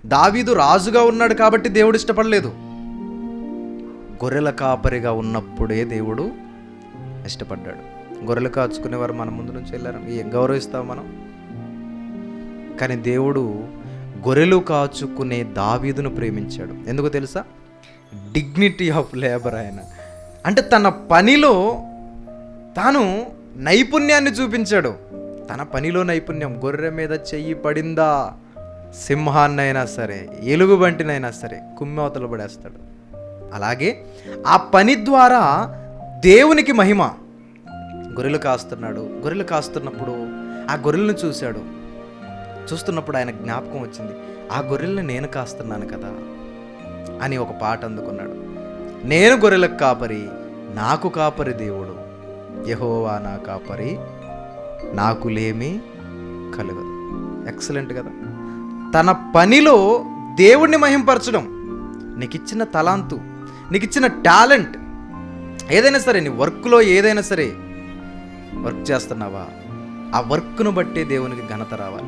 దావీదు రాజుగా ఉన్నాడు కాబట్టి దేవుడు ఇష్టపడలేదు. గొర్రెల కాపరిగా ఉన్నప్పుడే దేవుడు ఇష్టపడ్డాడు. గొర్రెలు కాచుకునేవారు మన ముందు నుంచి వెళ్ళారు, గౌరవిస్తాం మనం. కానీ దేవుడు గొర్రెలు కాచుకునే దావీదును ప్రేమించాడు. ఎందుకు తెలుసా? Dignity of labour. ఆయన అంటే తన పనిలో తాను నైపుణ్యాన్ని చూపించాడు. తన పనిలో నైపుణ్యం. గొర్రె మీద చెయ్యి పడిందా సింహాన్నైనా సరే, ఎలుగుబంటినైనా సరే కుమ్మవతలు పడేస్తాడు. అలాగే ఆ పని ద్వారా దేవునికి మహిమ. గొర్రెలు కాస్తున్నాడు. గొర్రెలు కాస్తున్నప్పుడు ఆ గొర్రెలను చూస్తున్నప్పుడు ఆయన జ్ఞాపకం వచ్చింది, ఆ గొర్రెలను నేను కాస్తున్నాను కదా అని ఒక పాట అందుకున్నాడు. నేను గొర్రెలకు కాపరి, నాకు కాపరి దేవుడు, యెహోవా నా కాపరి, నాకు లేమి కలుగదు. ఎక్సలెంట్ కదా. తన పనిలో దేవుణ్ణి మహింపరచడం. నీకు ఇచ్చిన తలాంతు, నీకు ఇచ్చిన టాలెంట్ ఏదైనా సరే, నీ వర్క్లో ఏదైనా సరే వర్క్ చేస్తున్నావా, ఆ వర్క్ను బట్టే దేవునికి ఘనత రావాలి.